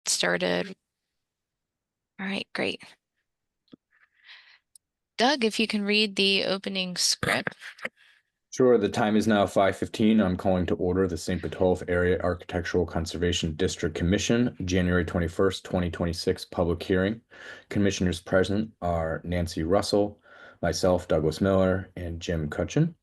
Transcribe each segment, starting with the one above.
started. All right, great. Doug, if you can read the opening script. Sure, the time is now 5:15. I'm calling to order the St.Botolph Area Architectural Conservation District Commission, January 21st, 2026 public hearing. Commissioners present are Nancy Russell, myself, Douglas Miller, and Jim Cutchin.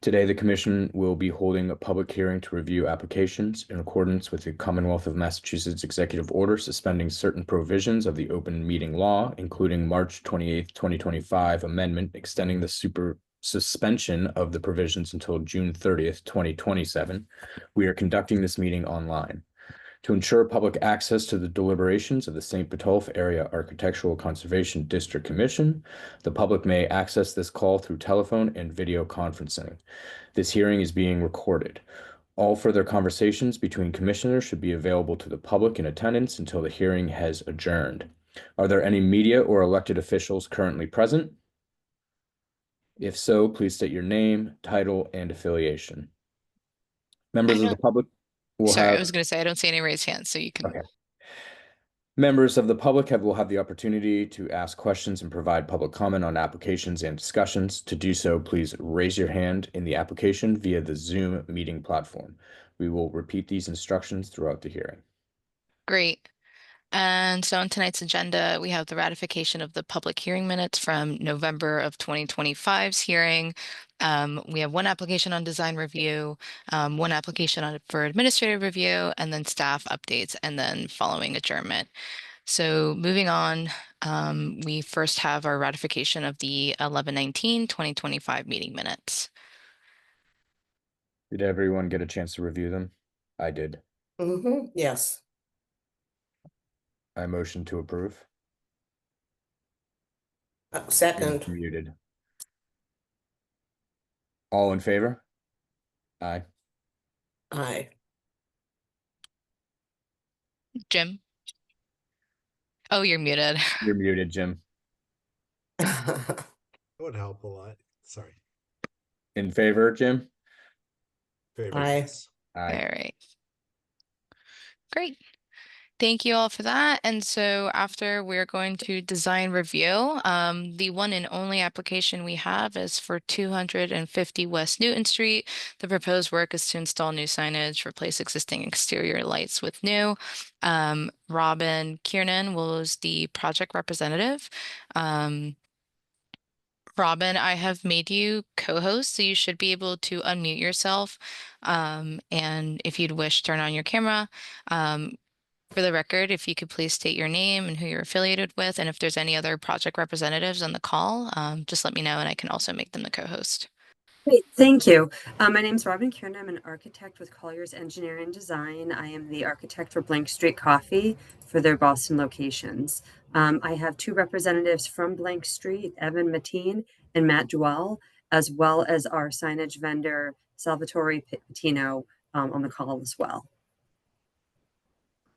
Today, the commission will be holding a public hearing to review applications in accordance with the Commonwealth of Massachusetts Executive Order suspending certain provisions of the open meeting law, including March 28th, 2025 amendment extending the suspension of the provisions until June 30th, 2027. We are conducting this meeting online. To ensure public access to the deliberations of the St.Botolph Area Architectural Conservation District Commission, the public may access this call through telephone and video conferencing. This hearing is being recorded. All further conversations between commissioners should be available to the public in attendance until the hearing has adjourned. Are there any media or elected officials currently present? If so, please state your name, title, and affiliation. Members of the public will Sorry, I have. was going to say I don't see any raised hands, so you can. Okay. Members of the public will have the opportunity to ask questions and provide public comment on applications and discussions. To do so, please raise your hand in the application via the Zoom meeting platform. We will repeat these instructions throughout the hearing. Great. And so on tonight's agenda, we have the ratification of the public hearing minutes from November of 2025's hearing. We have one application on design review, one application for administrative review, and then staff updates, and then following adjournment. So moving on, we first have our ratification of the 11/19/2025 meeting minutes. Did everyone get a chance to review them? I did. Yes. I motion to approve. Second. Muted. All in favor? Aye. Aye. Jim? Oh, you're muted. You're muted, Jim. That would help a lot. Sorry. In favor, Jim? Favor, Aye. yes. Aye. All right. Great. Thank you all for that. And so after we're going to design review, the one and only application we have is for 250 West Newton Street. The proposed work is to install new signage, replace existing exterior lights with new. Robyn Kiernan was the project representative. Robyn, I have made you co-host, so you should be able to unmute yourself. And if you'd wish, turn on your camera. For the record, if you could please state your name and who you're affiliated with, and if there's any other project representatives on the call, just let me know and I can also make them the co-host. Great, thank you. My name is Robyn Kiernan. I'm an architect with Colliers Engineering Design. I am the architect for Blank Street Coffee for their Boston locations. I have two representatives from Blank Street, Evan Mateen and Matt Dwell, as well as our signage vendor, Salvatore Patino, on the call as well.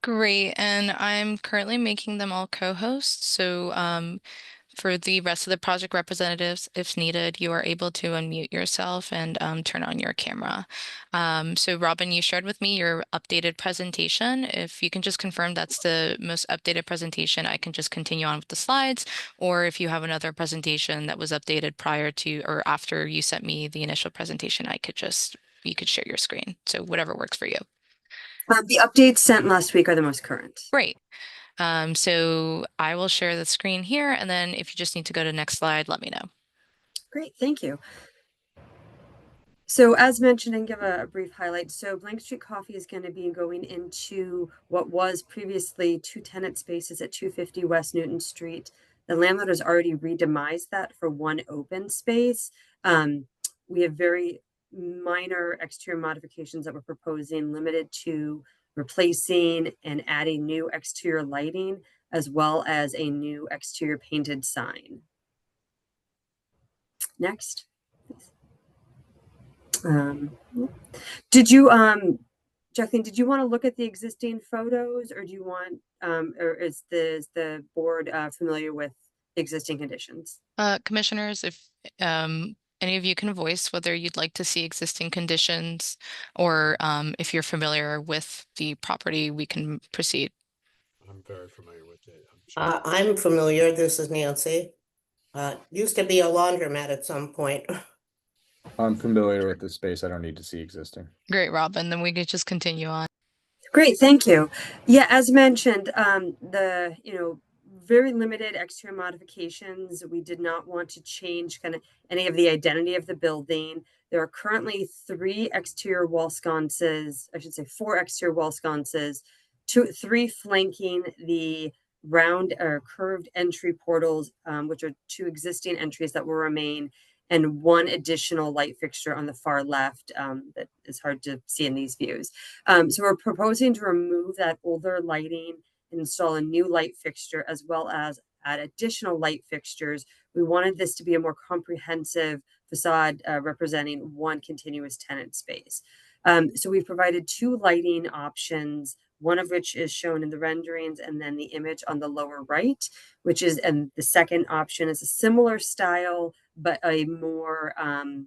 Great, and I'm currently making them all co-hosts. So for the rest of the project representatives, if needed, you are able to unmute yourself and turn on your camera. So Robyn, you shared with me your updated presentation. If you can just confirm that's the most updated presentation, I can just continue on with the slides. Or if you have another presentation that was updated prior to or after you sent me the initial presentation, you could share your screen. So whatever works for you. The updates sent last week are the most current. Great. So I will share the screen here, and then if you just need to go to the next slide, let me know. Great, thank you. So as mentioned, and give a brief highlight. So Blank Street Coffee is going to be going into what was previously two tenant spaces at 250 West Newton Street. The landlord has already redemised that for one open space. We have very minor exterior modifications that we're proposing, limited to replacing and adding new exterior lighting, as well as a new exterior painted sign. Next. Did you, Jacqueline, did you want to look at the existing photos, or do you want, or is the board familiar with existing conditions? Commissioners, if any of you can voice whether you'd like to see existing conditions or if you're familiar with the property, we can proceed. very familiar with it. I'm sure. I'm familiar. This is Nancy. Used to be a laundromat at some point. I'm familiar with this space. I don't need to see existing. Great, Robyn. Then we could just continue on. Great, thank you. Yeah, as mentioned, very limited exterior modifications. We did not want to change kind of any of the identity of the building. There are currently 3 exterior wall sconces, I should say 4 exterior wall sconces, 3 flanking the round or curved entry portals, which are 2 existing entries that will remain, and 1 additional light fixture on the far left that is hard to see in these views. So we're proposing to remove that older lighting and install a new light fixture, as well as add additional light fixtures. We wanted this to be a more comprehensive facade representing 1 continuous tenant space. So we've provided 2 lighting options, one of which is shown in the renderings, and then the image on the lower right, and the second option is a similar style, but a more an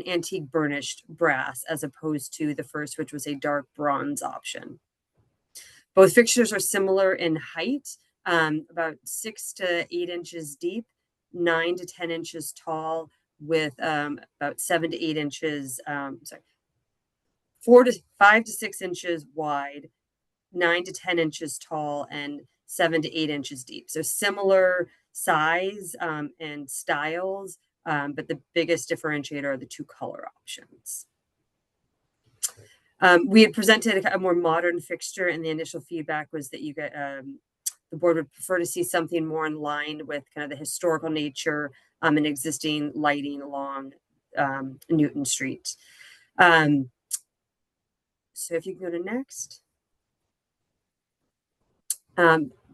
antique burnished brass, as opposed to the first, which was a dark bronze option. Both fixtures are similar in height, about 6 to 8 inches deep, 9 to 10 inches tall, with about 7 to 8 inches, 5 to 6 inches wide, 9 to 10 inches tall, and 7 to 8 inches deep. So similar size and styles, but the biggest differentiator are the 2 color options. We had presented a more modern fixture, and the initial feedback was that the board would prefer to see something more in line with kind of the historical nature and existing lighting along Newton Street. So if you can go to next.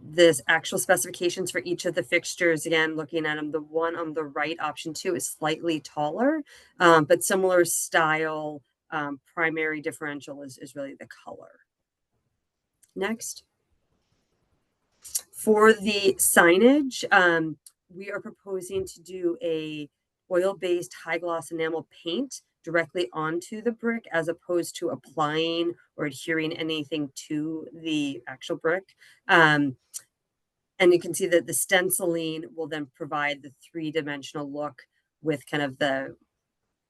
This actual specifications for each of the fixtures, again, looking at them, the one on the right, option 2, is slightly taller, but similar style. Primary differential is really the color. Next. For the signage, we are proposing to do a oil-based high gloss enamel paint directly onto the brick, as opposed to applying or adhering anything to the actual brick. And you can see that the stenciling will then provide the 3-dimensional look with kind of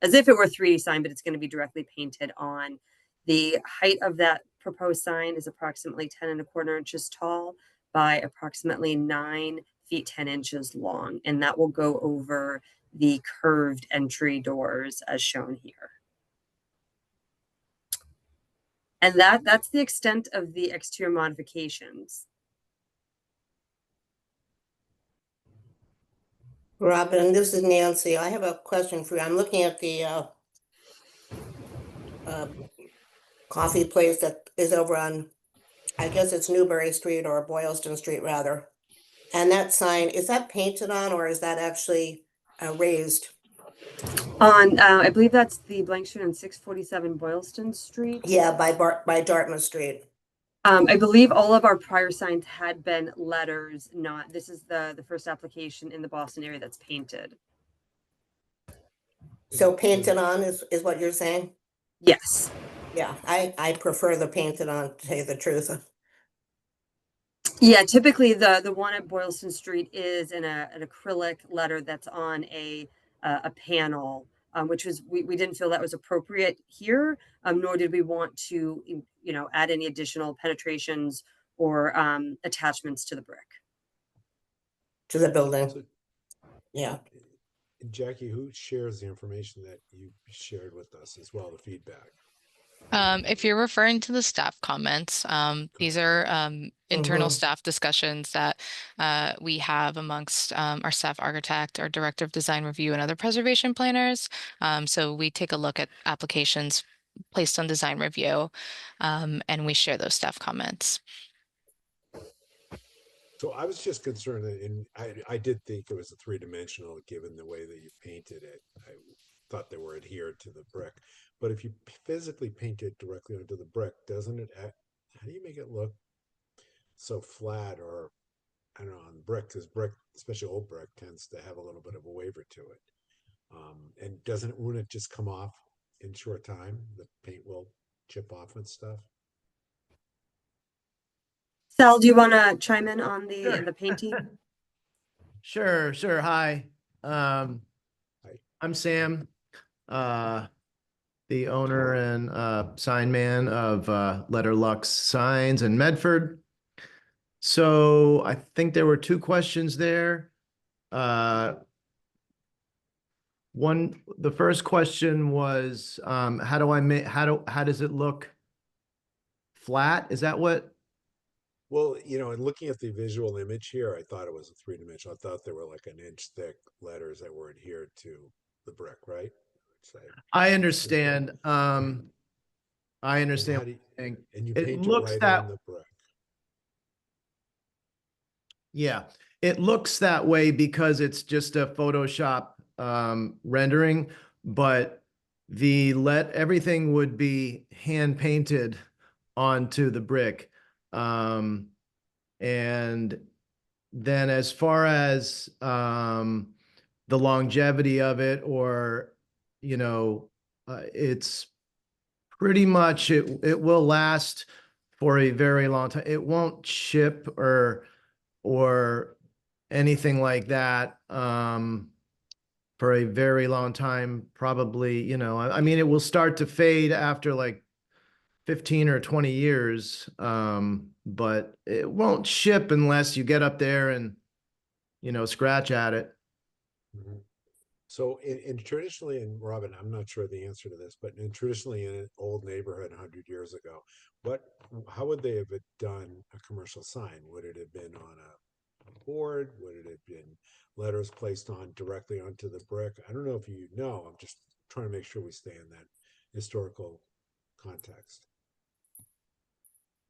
as if it were a 3D sign, but it's going to be directly painted on. The height of that proposed sign is approximately 10.25 inches tall by approximately 9 feet 10 inches long, and that will go over the curved entry doors as shown here. And that's the extent of the exterior modifications. Robyn, this is Nancy. I have a question for you. I'm looking at the coffee place that is over on, I guess it's Newbury Street or Boylston Street rather. And that sign, is that painted on, or is that actually raised? On, I believe that's the blank street on 647 Boylston Street. Yeah, by Dartmouth Street. I believe all of our prior signs had been letters, this is the first application in the Boston area that's painted. So painted on is what you're saying? Yes. Yeah, I prefer the painted on, to tell you the truth. Yeah, typically the one at Boylston Street is an acrylic letter that's on a panel, which was we didn't feel that was appropriate here, nor did we want to add any additional penetrations or attachments to the brick. To the building. So, Yeah. Jackie, who shares the information that you shared with us as well, the feedback? If you're referring to the staff comments, these are internal staff discussions that we have amongst our staff architect, our director of design review, and other preservation planners. So we take a look at applications placed on design review, and we share those staff comments. So I was just concerned, and I did think it was a 3-dimensional given the way that you painted it. I thought they were adhered to the brick. But if you physically paint it directly onto the brick, doesn't it, how do you make it look so flat, or, I don't know, on brick? Because brick, especially old brick, tends to have a little bit of a waver to it. And wouldn't it just come off in short time? The paint will chip off and stuff. Sal, do you want to chime in on Sure. the painting? Sure. Hi. Hi. I'm Sam, the owner and sign man of Letter Lux Signs in Medford. So I think there were two questions there. The first question was, how do I make, how does it look flat? Is that what? Well, and looking at the visual image here, I thought it was a three-dimensional. I thought they were like an inch thick letters that were adhered to the brick, right? I understand. I And understand how what do you're saying. and you It paint it looks right that on the brick. Yeah, it looks that way because it's just a Photoshop rendering, but everything would be hand painted onto the brick. And then as far as the longevity of it, or it's pretty much it will last for a very long time. It won't chip or anything like that for a very long time. Probably, I mean, it will start to fade after like 15 or 20 years, but it won't chip unless you get up there and, scratch at it. Mhm. So in traditionally in Robyn, I'm not sure the answer to this, but traditionally in an old neighborhood 100 years ago, how would they have done a commercial sign? Would it have been on a board? Would it have been letters placed on directly onto the brick? I don't know if you know. I'm just trying to make sure we stay in that historical context.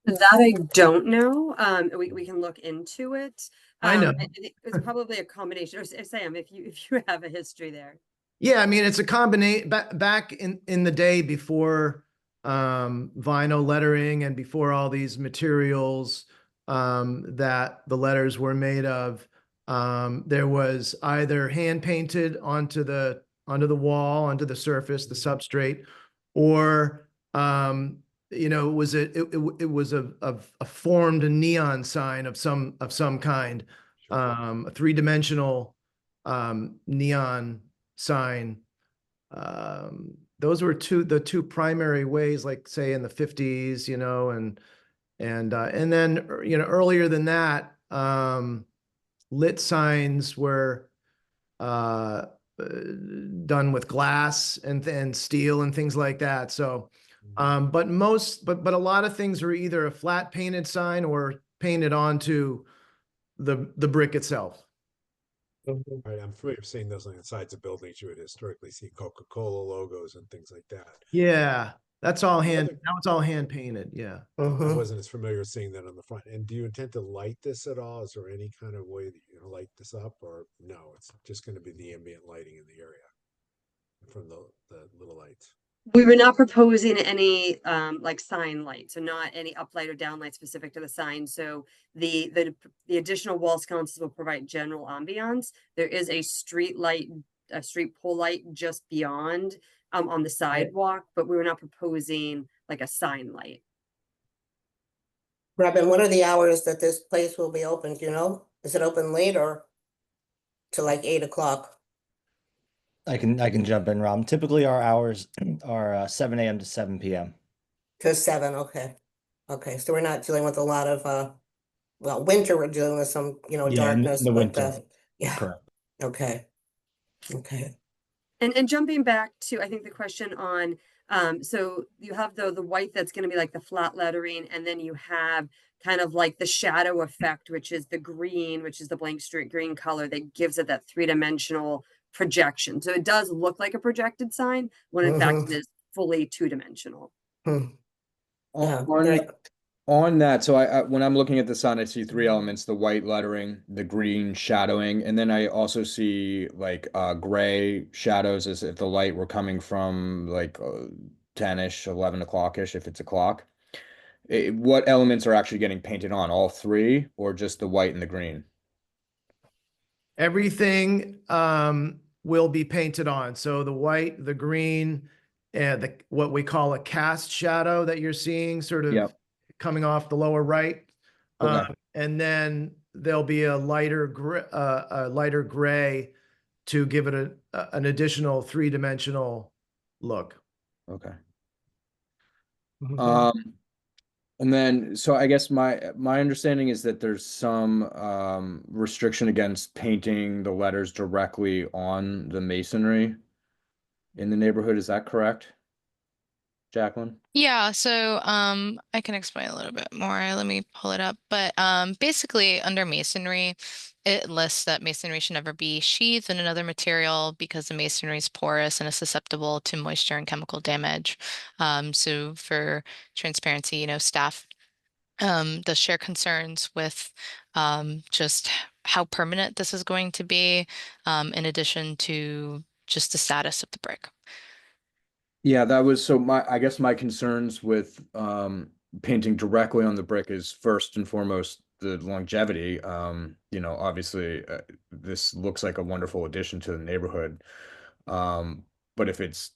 That I don't know. We can look into it. I know. It was probably a combination. Or Sam, if you have a history there. Yeah, I mean, it's a combination back in the day before vinyl lettering and before all these materials that the letters were made of. There was either hand painted onto the wall, onto the surface, the substrate, or it was a formed neon sign of some kind, Sure. a three-dimensional neon sign. Those were the two primary ways, like say in the 50s, and then earlier than that, lit signs were done with glass and steel and things like that. So, but a lot of things are either a flat painted sign or painted onto the brick itself. Right, I'm familiar with seeing those on the sides of buildings. You would historically see Coca-Cola logos and things like that. Yeah, that's all hand. Other- Now it's all hand painted. Yeah. I Mhm. wasn't as familiar with seeing that on the front. And do you intend to light this at all? Is there any kind of way that you light this up, or no? It's just going to be the ambient lighting in the area from the little lights. We were not proposing any like sign light, so not any uplight or downlight specific to the sign. So the additional wall sconces will provide general ambiance. There is a street light, a street pole light just beyond on the sidewalk, but we were not proposing like a sign light. Robyn, what are the hours that this place will be open? Do you know? Is it open late or to like 8 o'clock? I can jump in, Rob. Typically, our hours are 7 a.m. to 7 p.m. To 7, okay. Okay, so we're not dealing with a lot of well, winter, we're dealing with some, Yeah, in darkness, the but winter. yeah, Correct. okay. Okay. And jumping back to, I think the question on, so you have the white that's going to be like the flat lettering, and then you have kind of like the shadow effect, which is the green, which is the blank street green color that gives it that three-dimensional projection. So it does look like a projected sign when in fact it is fully two-dimensional. Yeah, On, right. on that, so I when I'm looking at the sign, I see three elements: the white lettering, the green shadowing, and then I also see like gray shadows as if the light were coming from like 10-ish, 11 o'clock-ish, if it's a clock. What elements are actually getting painted on? All three, or just the white and the green? Everything will be painted on. So the white, the green, and what we call a cast shadow that you're seeing sort of Yep. coming off the lower right. Okay. And then there'll be a lighter gray to give it an additional three-dimensional look. Okay. And then, so I guess my understanding is that there's some restriction against painting the letters directly on the masonry in the neighborhood. Is that correct, Jacqueline? Yeah, so I can explain a little bit more. Let me pull it up. But basically under masonry, it lists that masonry should never be sheathed in another material because the masonry is porous and is susceptible to moisture and chemical damage. So for transparency, staff does share concerns with just how permanent this is going to be, in addition to just the status of the brick. Yeah, that was so I guess my concerns with painting directly on the brick is first and foremost the longevity. Obviously this looks like a wonderful addition to the neighborhood. But if it's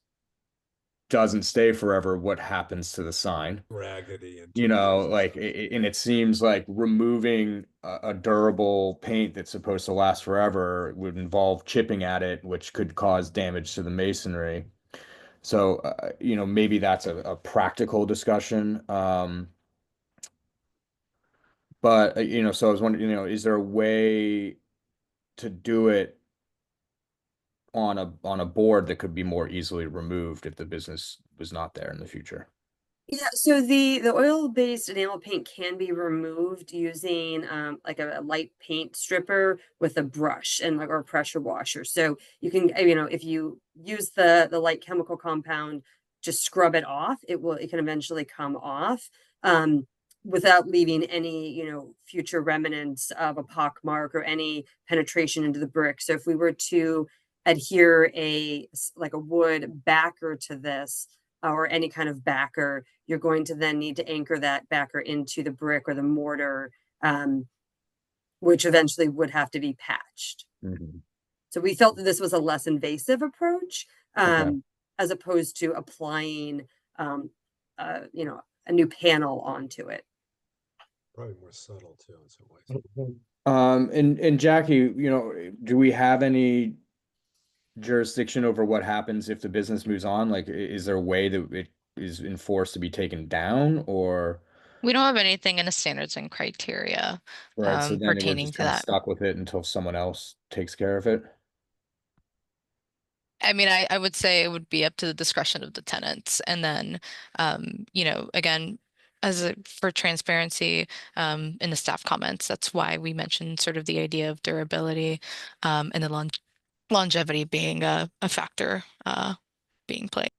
doesn't stay forever, what happens to the sign? Raggedy and Like and it seems like removing a durable paint that's supposed to last forever would involve chipping at it, which could cause damage to the masonry. So, maybe that's a practical discussion. But, so I was wondering, is there a way to do it on a board that could be more easily removed if the business was not there in the future? Yeah, so the oil-based enamel paint can be removed using like a light paint stripper with a brush and or a pressure washer. So you can, if you use the light chemical compound, just scrub it off, it can eventually come off without leaving any, future remnants of a pock mark or any penetration into the brick. So if we were to adhere like a wood backer to this, or any kind of backer, you're going to then need to anchor that backer into the brick or the mortar, which eventually would have to be patched. So we felt that this was a less invasive approach, Okay. as opposed to applying, a new panel onto it. Probably more subtle too in some ways. And Jackie, do we have any jurisdiction over what happens if the business moves on? Like, is there a way that it is enforced to be taken down, or We don't have anything in the standards and criteria right? So then we're pertaining just to kind of that. stuck with it until someone else takes care of it. I mean, I would say it would be up to the discretion of the tenants. And then, again, for transparency, in the staff comments, that's why we mentioned sort of the idea of durability, and the longevity being a factor, being played.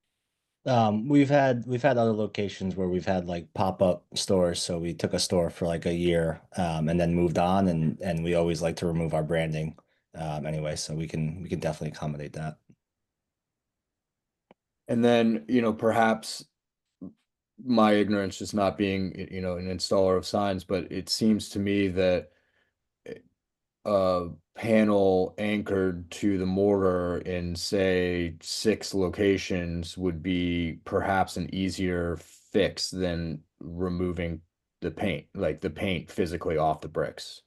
We've had other locations where we've had like pop-up stores. So we took a store for like a year, and then moved on, and we always like to remove our branding anyway, so we can definitely accommodate that. And then, perhaps my ignorance just not being, an installer of signs, but it seems to me that a panel anchored to the mortar in, say, 6 locations would be perhaps an easier fix than removing the paint, like the paint physically off the bricks.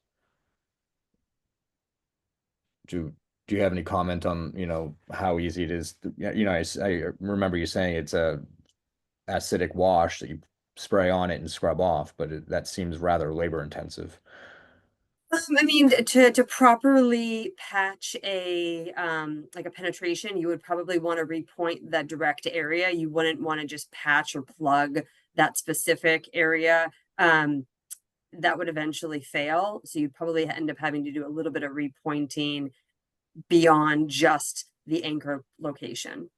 Do you have any comment on, how easy it is? I remember you saying it's a acidic wash that you spray on it and scrub off, but that seems rather labor intensive. I mean, to properly patch a like a penetration, you would probably want to repoint that direct area. You wouldn't want to just patch or plug that specific area. That would eventually fail. So you'd probably end up having to do a little bit of repointing beyond just the anchor location.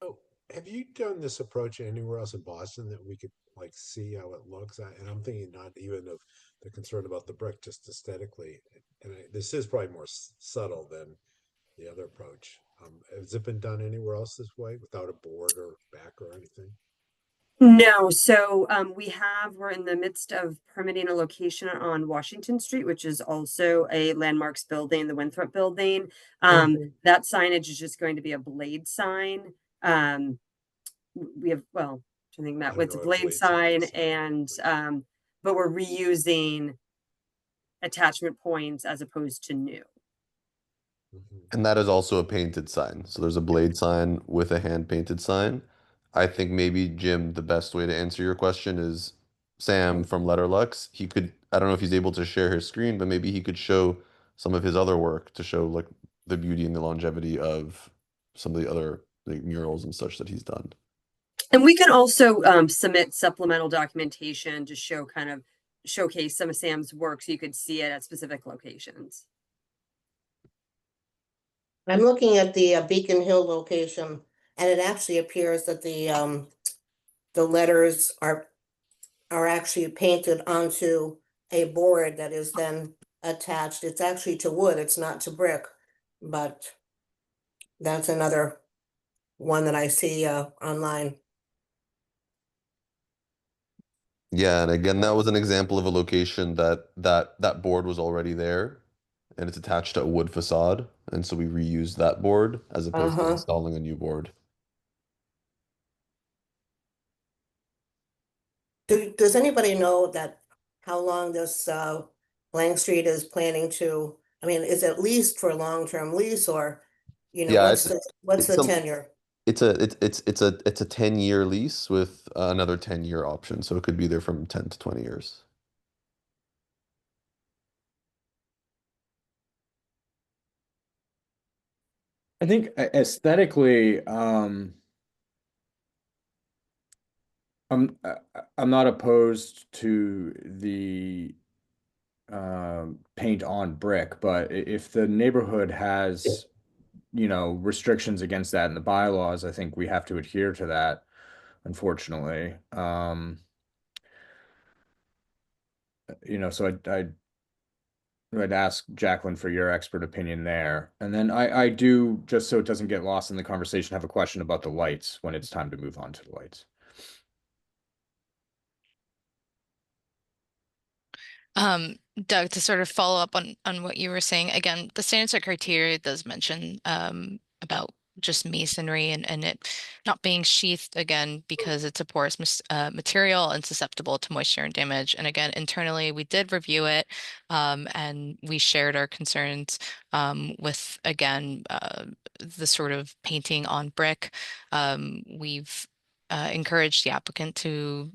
Oh, have you done this approach anywhere else in Boston that we could like see how it looks? And I'm thinking not even of the concern about the brick, just aesthetically. And this is probably more subtle than the other approach. Has it been done anywhere else this way without a board or back or anything? No, so we're in the midst of permitting a location on Washington Street, which is also a landmarks building, the Winthrop building. That signage is just going to be a blade sign. We have, well, I think that I don't with know what blade blade sign sign is. and but we're reusing attachment points as opposed to new. And that is also a painted sign. So there's a blade sign with a hand painted sign. I think maybe Jim, the best way to answer your question is Sam from Letterlux. He could, I don't know if he's able to share his screen, but maybe he could show some of his other work to show like the beauty and the longevity of some of the other like, murals and such that he's done. And we can also submit supplemental documentation to show kind of showcase some of Sam's work so you could see it at specific locations. I'm looking at the Beacon Hill location, and it actually appears that the letters are actually painted onto a board that is then attached. It's actually to wood, it's not to brick, but that's another one that I see online. Yeah, and again, that was an example of a location that board was already there, and it's attached to a wood facade, and so we reused that board as opposed to installing a new board. Does anybody know that how long this Blank Street is planning to? I mean, is it at least for a long-term lease, or Yeah, what's it's the some tenure? it's a 10-year lease with another 10-year option, so it could be there from 10 to 20 years. I think aesthetically, I'm not opposed to the paint on brick, but if the neighborhood has, restrictions against that in the bylaws, I think we have to adhere to that, unfortunately. So I'd ask Jacqueline for your expert opinion there. And then I do, just so it doesn't get lost in the conversation, have a question about the lights when it's time to move on to the lights. Doug, to sort of follow up on what you were saying, again, the standards and criteria does mention about just masonry and it not being sheathed again because it's a porous material and susceptible to moisture and damage. And again, internally, we did review it and we shared our concerns with, again, the sort of painting on brick. We've encourage the applicant to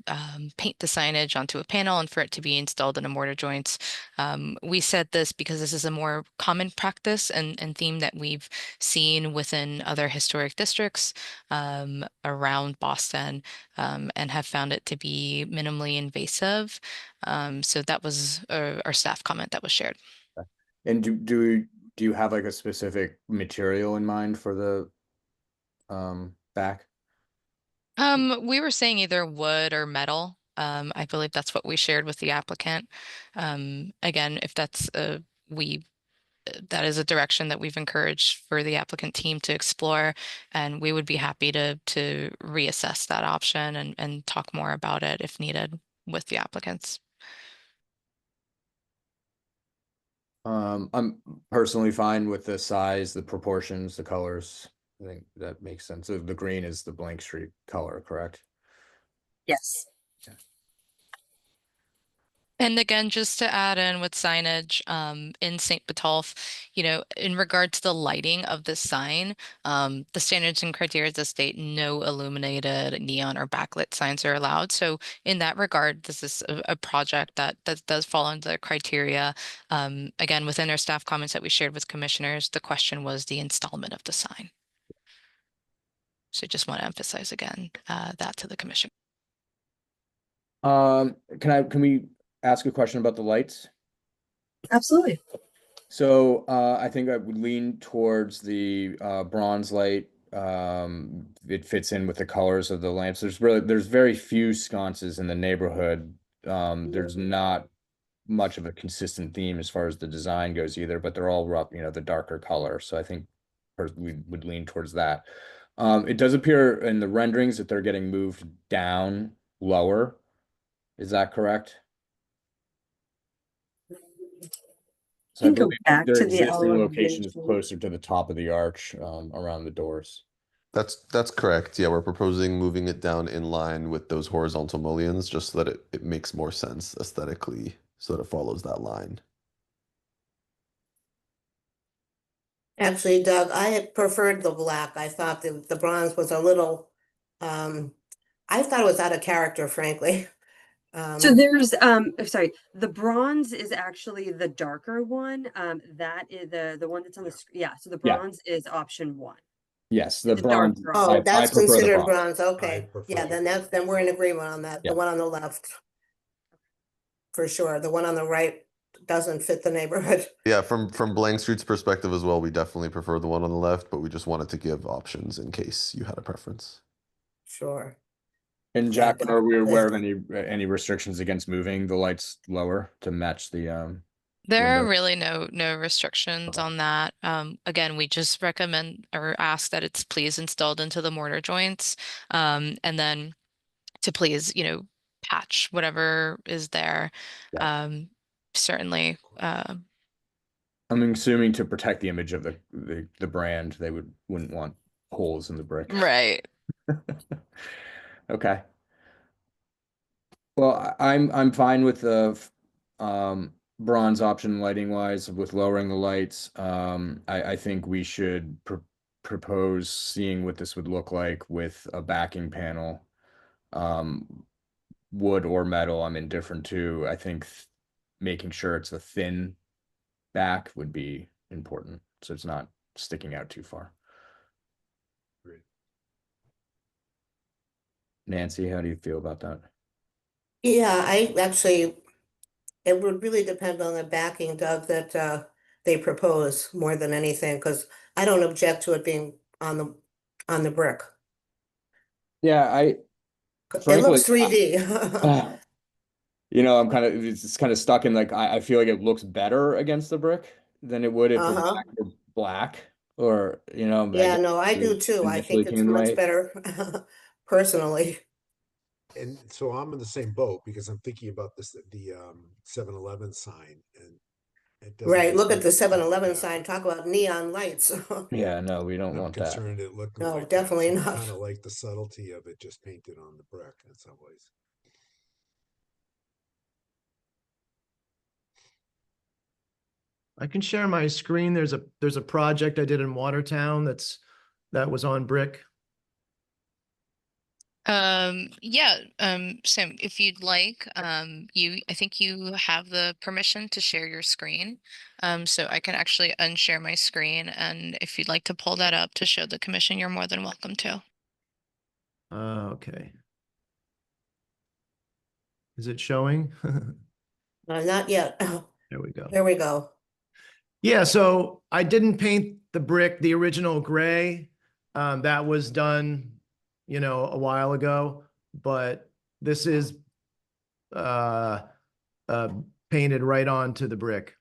paint the signage onto a panel and for it to be installed in a mortar joints. We said this because this is a more common practice and theme that we've seen within other historic districts around Boston and have found it to be minimally invasive. So that was our staff comment that was shared. And do you have like a specific material in mind for the back? We were saying either wood or metal. I believe that's what we shared with the applicant. Again, if that's that is a direction that we've encouraged for the applicant team to explore, and we would be happy to reassess that option and talk more about it if needed with the applicants. I'm personally fine with the size, the proportions, the colors. I think that makes sense. So the green is the Blank Street color, correct? Yes. And again, just to add in with signage in St.Botolph, in regard to the lighting of the sign, the standards and criteria does state no illuminated neon or backlit signs are allowed. So in that regard, this is a project that does fall under the criteria. Again, within our staff comments that we shared with commissioners, the question was the installment of the sign. So just want to emphasize again that to the commission. Can we ask a question about the lights? Absolutely. So I think I would lean towards the bronze light. It fits in with the colors of the lamps. There's very few sconces in the neighborhood. There's not much of a consistent theme as far as the design goes either, but they're all rough, the darker color. So I think we would lean towards that. It does appear in the renderings that they're getting moved down lower. Is that correct? So I Can go believe back their to the existing location is elevation. closer to the top of the arch, around the doors. That's correct. Yeah, we're proposing moving it down in line with those horizontal mullions just so that it makes more sense aesthetically, so that it follows that line. Actually, Doug, I had preferred the black. I thought the bronze was a little, I thought it was out of character, frankly. So there's sorry, the bronze is actually the darker one. That is the one that's on the yeah. So the Yeah. bronze is option 1. Yes, the The dark bronze. bronze. Oh, I that's prefer the considered bronze. bronze. Okay. prefer Yeah, the then bronze. then we're in agreement on that. The Yeah. one on the left. For sure. The one on the right doesn't fit the neighborhood. Yeah, from Blank Street's perspective as well, we definitely prefer the one on the left, but we just wanted to give options in case you had a preference. Sure. And Yeah, Jack, are we aware of definitely. any restrictions against moving the lights lower to match the There are window? really no restrictions Okay. on that. Again, we just recommend or ask that it's please installed into the mortar joints, and then to please, patch whatever is there. Yeah. Certainly. I'm assuming to protect the image of the brand, they wouldn't want holes in the brick. Right. Okay. Well, I'm fine with the bronze option lighting wise with lowering the lights. I think we should propose seeing what this would look like with a backing panel. Wood or metal, I'm indifferent to. I think making sure it's a thin back would be important, so it's not sticking out too far. Great. Nancy, how do you feel about that? Yeah, I actually, it would really depend on the backing, Doug, that they propose more than anything, because I don't object to it being on the brick. Yeah, It frankly, looks 3D. I'm it's kind of stuck in like I feel like it looks better against the brick than it would if the Uh-huh. back were black, or I Yeah, guess no, I do it too. I initially think it's came much right. better personally. And so I'm in the same boat because I'm thinking about the 7-Eleven sign, and it doesn't Right, look look at good the on the 7-Eleven back. sign, talk about neon lights. Yeah, no, we don't And I'm want that. concerned it looking No, like that. definitely So I not. kind of like the subtlety of it just painted on the brick in some ways. I can share my screen. There's a project I did in Watertown that was on brick. Yeah, Sam, if you'd like, I think you have the permission to share your screen. So I can actually unshare my screen, and if you'd like to pull that up to show the commission, you're more than welcome to. Okay. Is it showing? Not yet. There we go. There we go. Yeah, so I didn't paint the brick, the original gray. That was done, a while ago, but this is uh, painted right onto the brick.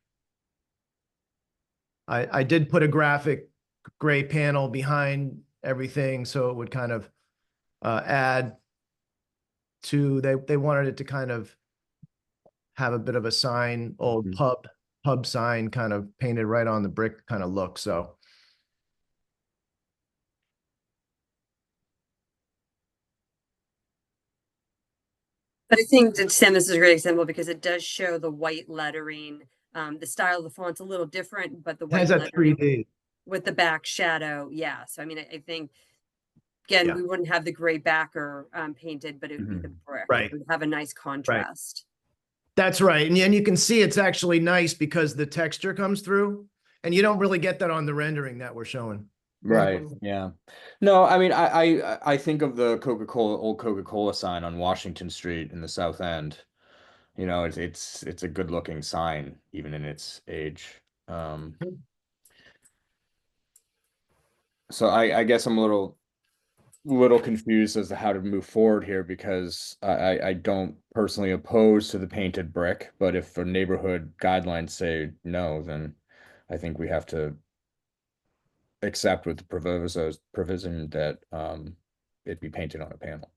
I did put a graphic gray panel behind everything, so it would kind of add to, they wanted it to kind of have a bit of a sign, old pub sign kind of painted right on the brick kind of look, so. But I think that Sam, this is a great example because it does show the white lettering. The style of the font's a little different, but the It has white that lettering 3D. with the back shadow. Yeah. So I mean, I think again, Yeah. we wouldn't have the gray backer painted, but it would be the brick. It Right. would have a nice contrast. That's right. And you can see it's actually nice because the texture comes through, and you don't really get that on the rendering that we're showing. Right. Yeah. No, I mean, I think of the old Coca-Cola sign on Washington Street in the South End. It's a good looking sign, even in its age. So I guess I'm a little confused as to how to move forward here because I don't personally oppose to the painted brick, but if the neighborhood guidelines say no, then I think we have to accept with the provision that it be painted on a panel.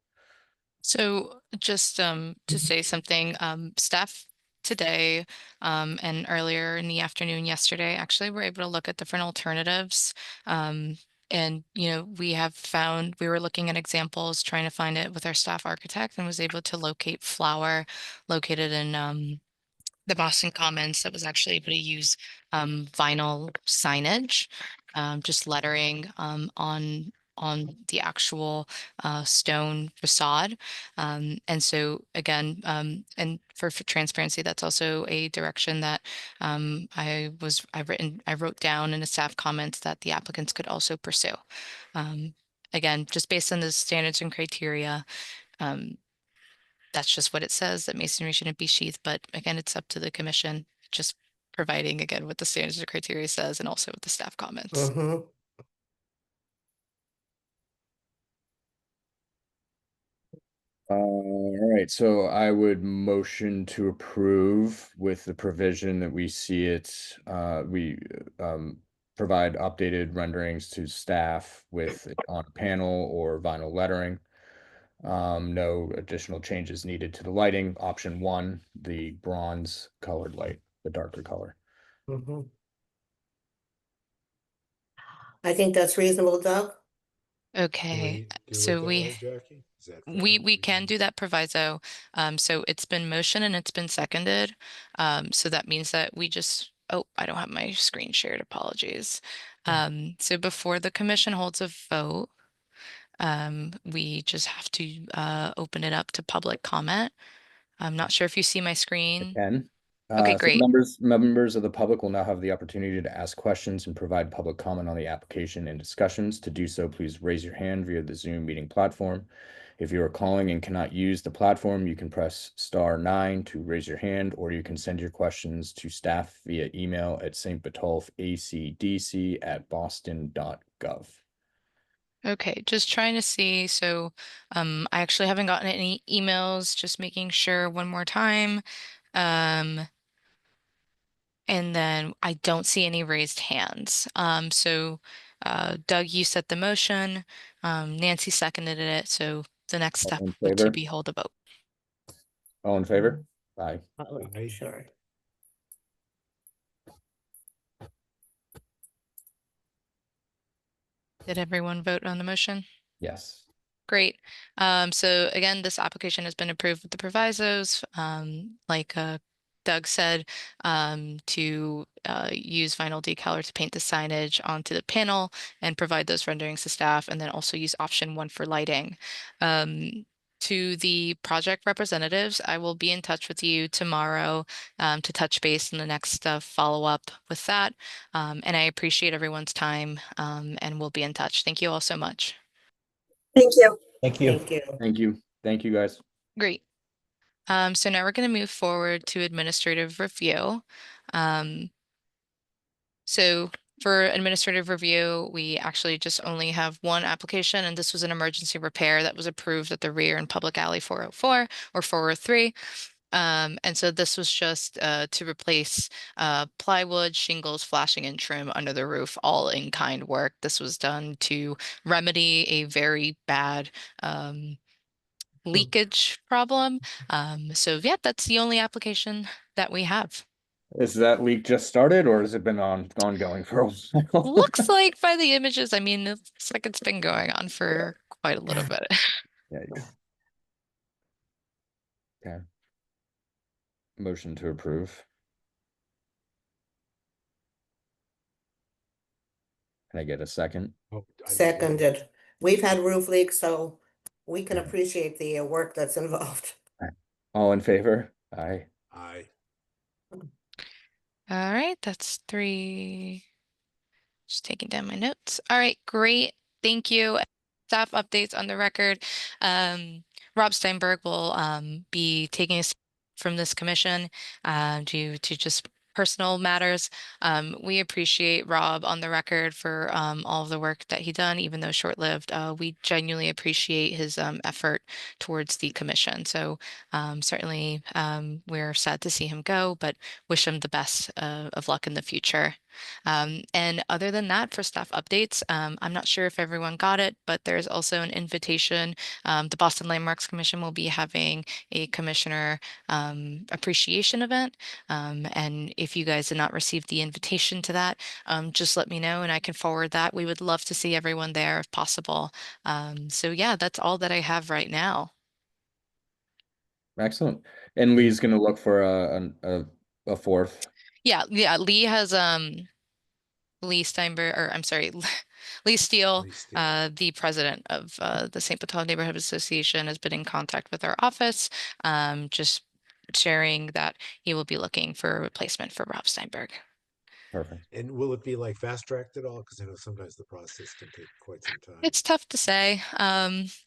So just to say something, staff today and earlier in the afternoon yesterday actually were able to look at different alternatives. And, we have found, we were looking at examples, trying to find it with our staff architect and was able to locate flower located in, the Boston Commons that was actually able to use vinyl signage, just lettering on the actual stone facade. And so again, and for transparency, that's also a direction that I wrote down in the staff comments that the applicants could also pursue. Again, just based on the standards and criteria, um, that's just what it says, that masonry shouldn't be sheathed, but again, it's up to the commission, just providing again what the standards and criteria says and also with the staff comments. Mm-hmm. All right, so I would motion to approve with the provision that we see it, we provide updated renderings to staff with on panel or vinyl lettering. No additional changes needed to the lighting. Option 1, the bronze colored light, the darker color. Mm-hmm. I think that's reasonable, Doug. Can Okay, we do so it that way, Jackie? Is that fair? we can do that proviso. So it's been motion and it's been seconded. So that means that we just, oh, I don't have my screen shared, apologies. So before the commission holds a vote, we just have to open it up to public comment. I'm not sure if you see my screen. And Okay, so great. members of the public will now have the opportunity to ask questions and provide public comment on the application and discussions. To do so, please raise your hand via the Zoom meeting platform. If you are calling and cannot use the platform, you can press *9 to raise your hand, or you can send your questions to staff via email at stbotolphacdc@boston.gov. Okay, just trying to see. So I actually haven't gotten any emails, just making sure one more time. And then I don't see any raised hands. So Doug, you set the motion. Nancy seconded it. So the next All step in would to favor? be hold a vote. All in favor? Aye. Aye. Sure. Did everyone vote on the motion? Yes. Great. So again, this application has been approved with the provisos, like Doug said, to use vinyl decal to paint the signage onto the panel and provide those renderings to staff, and then also use option 1 for lighting. To the project representatives, I will be in touch with you tomorrow to touch base in the next follow-up with that. And I appreciate everyone's time, and we'll be in touch. Thank you all so much. Thank you. Thank you. Thank you. Thank you. Thank you, guys. Great. So now we're going to move forward to administrative review. So for administrative review, we actually just only have one application, and this was an emergency repair that was approved at the rear and public alley 404 or 403. And so this was just to replace plywood, shingles, flashing, and trim under the roof, all in-kind work. This was done to remedy a very bad leakage problem. So yeah, that's the only application that we have. Is that leak just started or has it been ongoing for a while? Looks like by the images, I mean, it looks like it's been going on for quite a little bit. Yikes. Okay. Motion to approve. Can I get a second? Oh, I didn't- Seconded. We've had roof leaks, so we can appreciate the work that's involved. All in favor? Aye. Aye. All right, that's 3. Just taking down my notes. All right, great. Thank you. Staff updates on the record. Rob Steinberg will be taking us from this commission due to just personal matters. We appreciate Rob on the record for all of the work that he done, even though short-lived. We genuinely appreciate his effort towards the commission. So certainly we're sad to see him go, but wish him the best of luck in the future. And other than that, for staff updates, I'm not sure if everyone got it, but there's also an invitation. The Boston Landmarks Commission will be having a commissioner appreciation event. And if you guys did not receive the invitation to that, just let me know and I can forward that. We would love to see everyone there if possible. So yeah, that's all that I have right now. Excellent. And Lee's gonna look for a fourth. Yeah, Lee has Lee Steinberg, or I'm sorry, Lee Steele, Lee Steele. the president of the St. Botolph Neighborhood Association, has been in contact with our office, just sharing that he will be looking for a replacement for Rob Steinberg. Perfect. And will it be like fast tracked at all? Because I know sometimes the process can take quite some time. It's tough to say.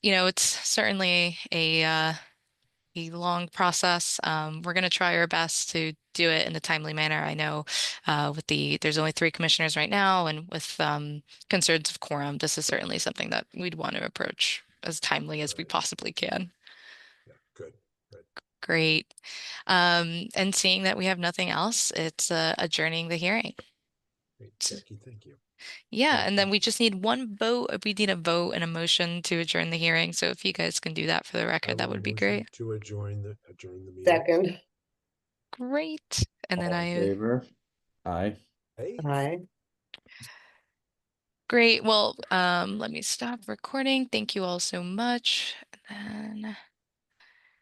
It's certainly a long process. We're going to try our best to do it in a timely manner. I know there's only 3 commissioners right now, and with concerns of quorum, this is certainly something that we'd want to approach as timely as we Right. possibly can. Yeah, good. Great. And seeing that we have nothing else, it's adjourning the hearing. Great. Jackie, thank you. Yeah, Great, and then thank we you. just need one vote. We need a vote and a motion to adjourn the hearing. So if you guys can do that for the I record, that will would be motion great. to adjourn the meeting. Second. Great. And then All in favor? Aye. Hey. Aye. Great. Well, let me stop recording. Thank you all so much. And then